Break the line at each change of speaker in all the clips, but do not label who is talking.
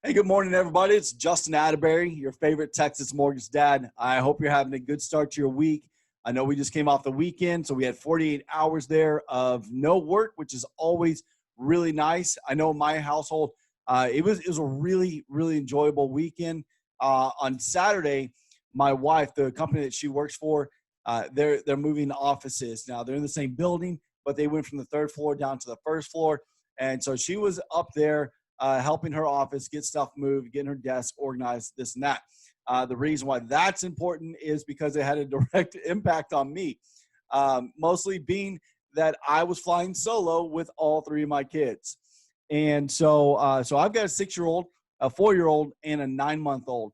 Hey, good morning, everybody. It's Justin Atteberry, your favorite Texas mortgage dad. I hope you're having a good start to your week. I know we just came off the weekend, so we had 48 hours there of no work, which is always really nice. I know in my household, it was a really enjoyable weekend. On Saturday, my wife, the company that she works for, they're moving offices now. They're in the same building, but they went from the third floor down to the first floor, and so she was up there helping her office get stuff moved, getting her desk organized, this and that. The reason why that's important is because it had a direct impact on me, mostly being that I was flying solo with all three of my kids. And so I've got a 6-year-old, a 4-year-old, and a 9-month-old.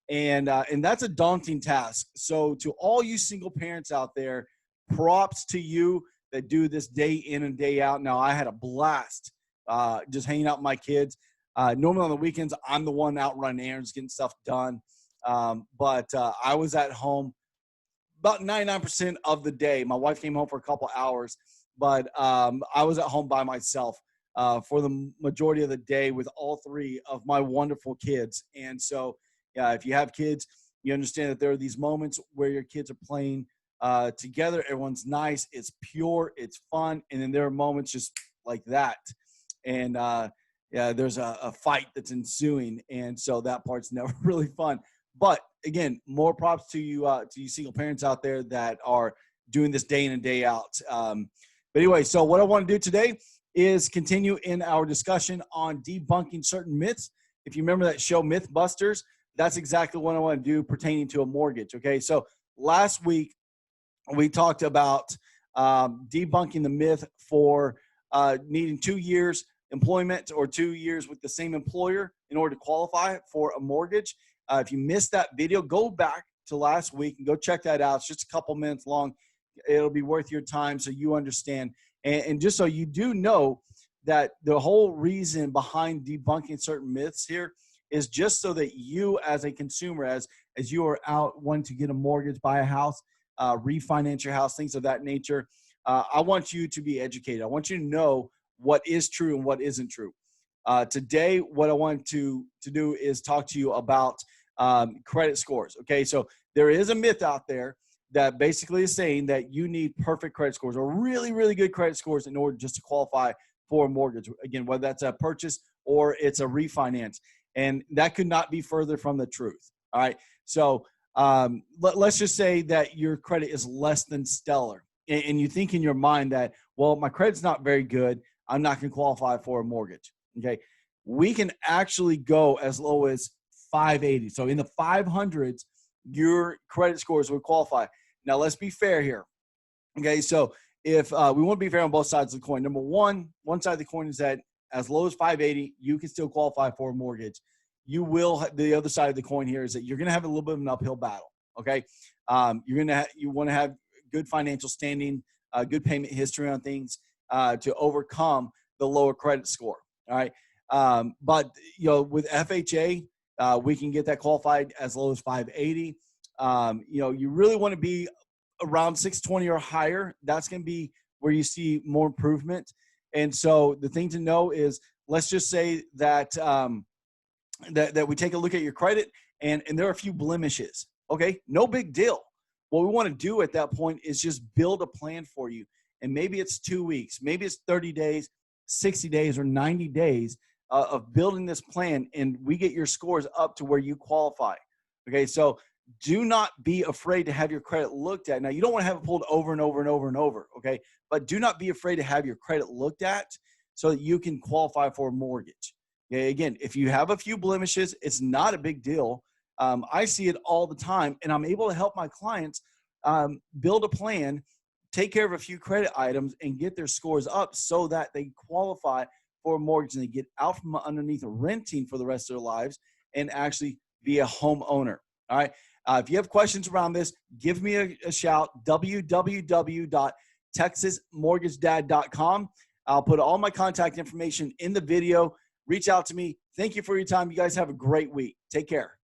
And that's a daunting task. So to all you single parents out there, props to you that do this day in and day out. Now, I had a blast just hanging out with my kids. Normally on the weekends, I'm the one out running errands, getting stuff done. But I was at home about 99% of the day. My wife came home for a couple hours, but I was at home by myself for the majority of the day with all three of my wonderful kids. And so, yeah, if you have kids, you understand that there are these moments where your kids are playing together. Everyone's nice. It's pure. It's fun. And then there are moments just like that. And there's a fight that's ensuing, and so that part's never really fun. But again, more props to you single parents out there that are doing this day in and day out. But anyway, so what I want to do today is continue in our discussion on debunking certain myths. If you remember that show Mythbusters, that's exactly what I want to do pertaining to a mortgage. Okay, so last week we talked about debunking the myth for needing 2 years employment or 2 years with the same employer in order to qualify for a mortgage. If you missed that video, go back to last week and go check that out. It's just a couple minutes long. It'll be worth your time so you understand. And just so you do know that the whole reason behind debunking certain myths here is just so that you as a consumer, as you are out wanting to get a mortgage, buy a house, refinance your house, things of that nature, I want you to be educated. I want you to know what is true and what isn't true. Today, what I want to do is talk to you about credit scores. Okay, so there is a myth out there that basically is saying that you need perfect credit scores or really good credit scores in order just to qualify for a mortgage. Again, whether that's a purchase or it's a refinance. And that could not be further from the truth. All right, so let's just say that your credit is less than stellar. And you think in your mind that, well, my credit's not very good, I'm not going to qualify for a mortgage. Okay, we can actually go as low as 580. So in the 500s, your credit scores would qualify. Now, let's be fair here. Okay, so if we want to be fair on both sides of the coin. Number one side of the coin is that as low as 580, you can still qualify for a mortgage. You will. The other side of the coin here is that you're going to have a little bit of an uphill battle. Okay, you want to have good financial standing, good payment history on things to overcome the lower credit score. All right. But, with FHA, we can get that qualified as low as 580. You really want to be around 620 or higher. That's going to be where you see more improvement. And so the thing to know is, let's just say that that we take a look at your credit and there are a few blemishes. Okay, no big deal. What we want to do at that point is just build a plan for you. And maybe it's 2 weeks, maybe it's 30 days, 60 days, or 90 days of building this plan, and we get your scores up to where you qualify. Okay, so do not be afraid to have your credit looked at. Now, you don't want to have it pulled over and over and over and over, okay? But do not be afraid to have your credit looked at so that you can qualify for a mortgage. Okay, again, if you have a few blemishes, it's not a big deal. I see it all the time, and I'm able to help my clients build a plan, take care of a few credit items, and get their scores up so that they qualify for a mortgage and they get out from underneath renting for the rest of their lives and actually be a homeowner. All right. If you have questions around this, give me a shout, www.texasmortgagedad.com. I'll put all my contact information in the video. Reach out to me. Thank you for your time. You guys have a great week. Take care.